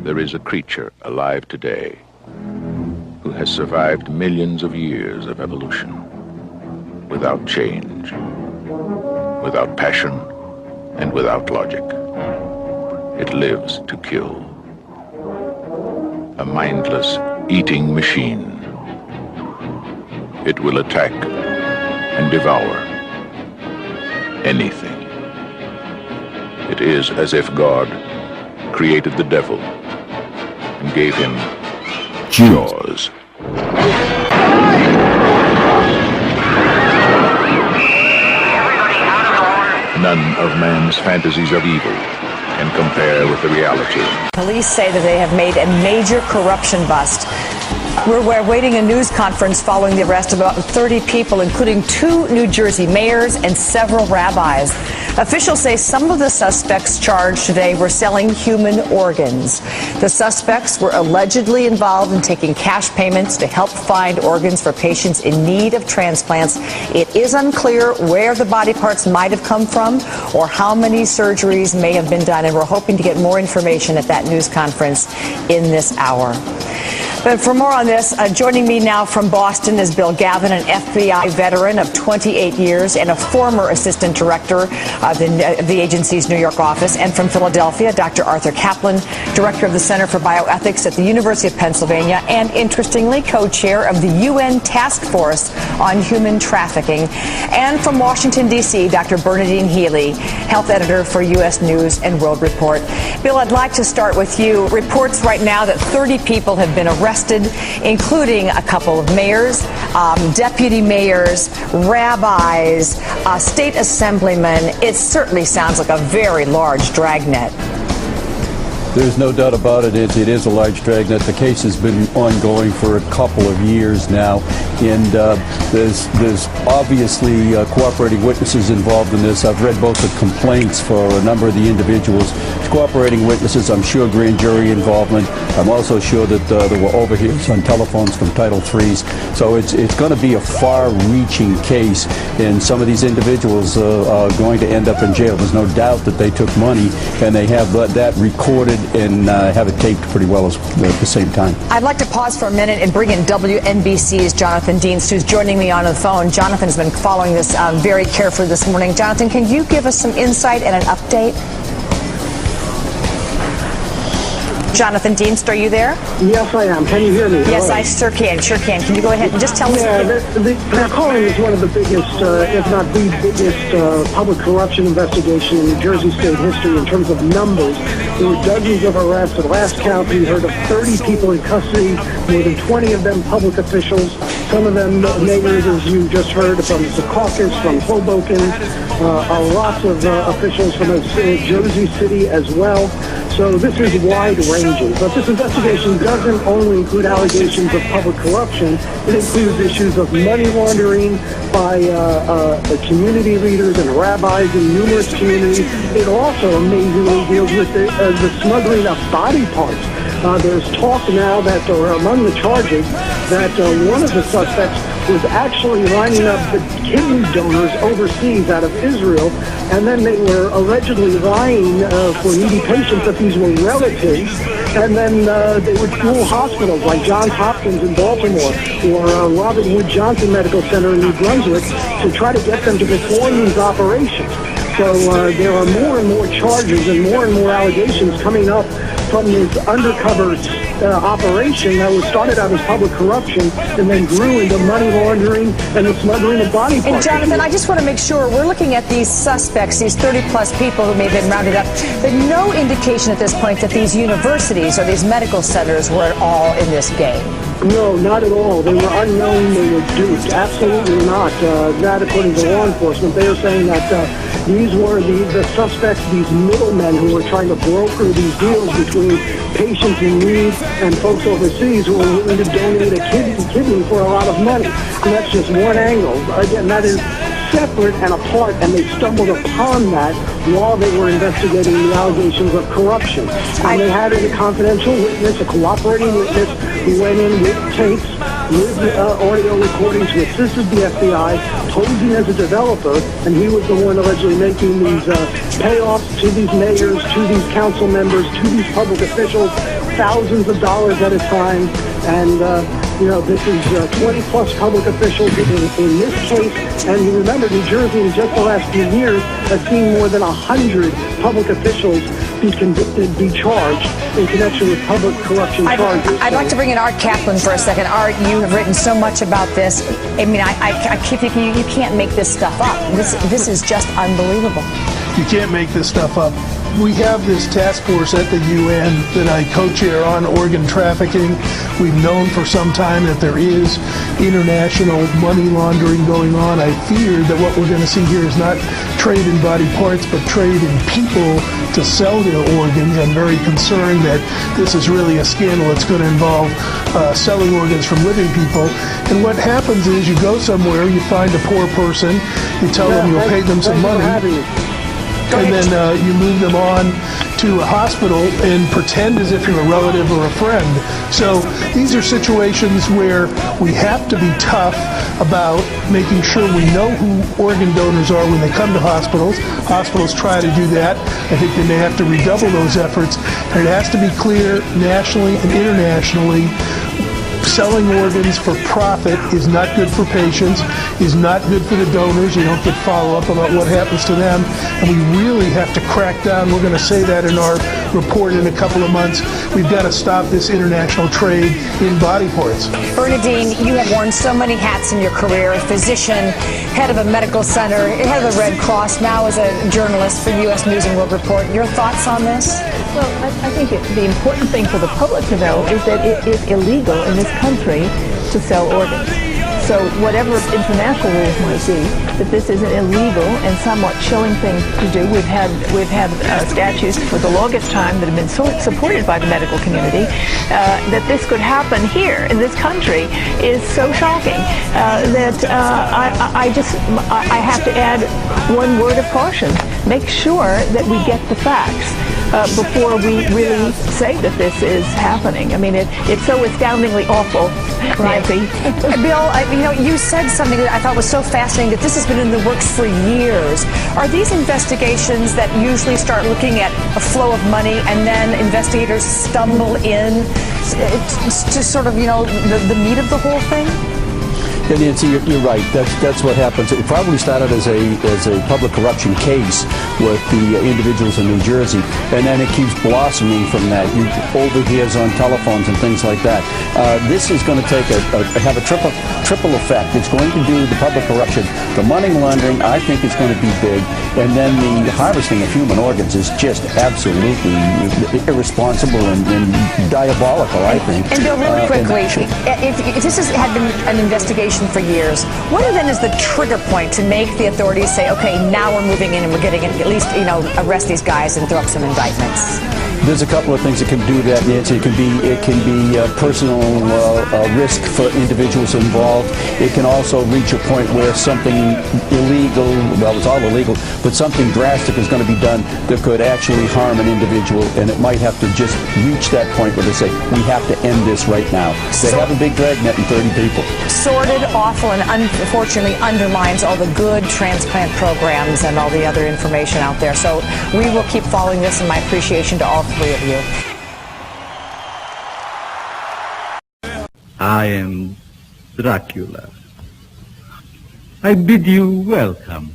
There is a creature alive today who has survived millions of years of evolution without change, without passion, and without logic. It lives to kill. A mindless eating machine. It will attack and devour anything. It is as if God created the devil and gave him jaws. None of man's fantasies of evil can compare with the reality. Police say that they have made a major corruption bust. We're awaiting a news conference following the arrest of about 30 people, including 2 New Jersey mayors and several rabbis. Officials say some of the suspects charged today were selling human organs. The suspects were allegedly involved in taking cash payments to help find organs for patients in need of transplants. It is unclear where the body parts might have come from or how many surgeries may have been done, and we're hoping to get more information at that news conference in this hour. But for more on this, joining me now from Boston is Bill Gavin, an FBI veteran of 28 years and a former assistant director of the agency's New York office. And from Philadelphia, Dr. Arthur Kaplan, director of the Center for Bioethics at the University of Pennsylvania, and interestingly, co-chair of the UN Task Force on Human Trafficking. And from Washington, D.C., Dr. Bernadine Healy, health editor for U.S. News and World Report. Bill, I'd like to start with you. Reports right now that 30 people have been arrested, including a couple of mayors, deputy mayors, rabbis, state assemblymen. It certainly sounds like a very large dragnet. There's no doubt about it. It is a large dragnet. The case has been ongoing for a couple of years now, and there's obviously cooperating witnesses involved in this. I've read both the complaints for a number of the individuals. Cooperating witnesses, I'm sure grand jury involvement. I'm also sure that there were overhears on telephones from Title III's. So it's going to be a far-reaching case, and some of these individuals are going to end up in jail. There's no doubt that they took money, and they have that recorded and have it taped pretty well at the same time. I'd like to pause for a minute and bring in WNBC's Jonathan Dienst, who's joining me on the phone. Jonathan's been following this very carefully this morning. Jonathan, can you give us some insight and an update? Jonathan Dienst, are you there? Yes, I am. Can you hear me? Yes, I sure can. Can you go ahead and just tell us? Yeah, they're calling this one of the biggest, if not the biggest, public corruption investigation in New Jersey state history in terms of numbers. There were dozens of arrests. At last count, we heard of 30 people in custody, more than 20 of them public officials, some of them mayors, as you just heard, from Secaucus, from Hoboken, lots of officials from Jersey City as well. So this is wide-ranging. But this investigation doesn't only include allegations of public corruption. It includes issues of money laundering by community leaders and rabbis in numerous communities. It also amazingly deals with the smuggling of body parts. There's talk now that, or among the charges, that one of the suspects was actually lining up the kidney donors overseas out of Israel, and then they were allegedly lying for needy patients that these were relatives, and then they would fool hospitals like Johns Hopkins in Baltimore or Robert Wood Johnson Medical Center in New Brunswick to try to get them to perform these operations. So there are more and more charges and more allegations coming up from this undercover operation that was started out as public corruption and then grew into money laundering and the smuggling of body parts. And Jonathan, I just want to make sure we're looking at these suspects, these 30-plus people who may have been rounded up, but no indication at this point that these universities or these medical centers were at all in this game. No, not at all. They were unknown. They were duped. Absolutely not. That, according to law enforcement, they are saying that these were the suspects, these middlemen who were trying to broker these deals between patients in need and folks overseas who were willing to donate a kidney for a lot of money. And that's just one angle. Again, that is separate and apart, and they stumbled upon that while they were investigating the allegations of corruption. And they had a confidential witness, a cooperating witness, who went in with tapes, with audio recordings, who assisted the FBI, posing as a developer, and he was the one allegedly making these payoffs to these mayors, to these council members, to these public officials, thousands of dollars at a time. And, this is 20-plus public officials in this case. And you remember, New Jersey in just the last few years has seen more than 100 public officials be convicted, be charged in connection with public corruption charges. I'd like to bring in Art Kaplan for a second. Art, you have written so much about this. I mean, I keep thinking you can't make this stuff up. This is just unbelievable. You can't make this stuff up. We have this task force at the UN that I co-chair on organ trafficking. We've known for some time that there is international money laundering going on. I fear that what we're going to see here is not trade in body parts, but trade in people to sell their organs. I'm very concerned that this is really a scandal that's going to involve selling organs from living people. And what happens is you go somewhere, you find a poor person, you tell them you'll pay them some money, and then you move them on to a hospital and pretend as if you're a relative or a friend. So these are situations where we have to be tough about making sure we know who organ donors are when they come to hospitals. Hospitals try to do that. I think they may have to redouble those efforts. And it has to be clear nationally and internationally, selling organs for profit is not good for patients, is not good for the donors. You don't get follow-up about what happens to them. And we really have to crack down. We're going to say that in our report in a couple of months. We've got to stop this international trade in body parts. Bernadine, you have worn so many hats in your career: a physician, head of a medical center, head of the Red Cross, now as a journalist for U.S. News and World Report. Your thoughts on this? Well, I think the important thing for the public to know is that it is illegal in this country to sell organs. So whatever international rules might be, that this is an illegal and somewhat chilling thing to do. We've had statutes for the longest time that have been supported by the medical community. That this could happen here in this country is so shocking that I have to add one word of caution. Make sure that we get the facts before we really say that this is happening. I mean, it's so astoundingly awful, Nancy. Bill, you said something that I thought was so fascinating, that this has been in the works for years. Are these investigations that usually start looking at a flow of money and then investigators stumble in to sort of, the meat of the whole thing? Yeah, Nancy, you're right. That's what happens. It probably started as a public corruption case with the individuals in New Jersey, and then it keeps blossoming from that. You overhears on telephones and things like that. This is going to have a triple effect. It's going to do the public corruption, the money laundering. I think it's going to be big, and then the harvesting of human organs is just absolutely irresponsible and diabolical, I think. And Bill, really quickly, if this had been an investigation for years, what then is the trigger point to make the authorities say, okay, now we're moving in and we're getting at least, arrest these guys and throw up some indictments? There's a couple of things that can do that, Nancy. It can be personal risk for individuals involved. It can also reach a point where something illegal, well, it's all illegal, but something drastic is going to be done that could actually harm an individual, and it might have to just reach that point where they say, we have to end this right now. They have a big dragnet and 30 people. Sordid, awful, and unfortunately undermines all the good transplant programs and all the other information out there. So we will keep following this, and my appreciation to all three of you. I am Dracula. I bid you welcome.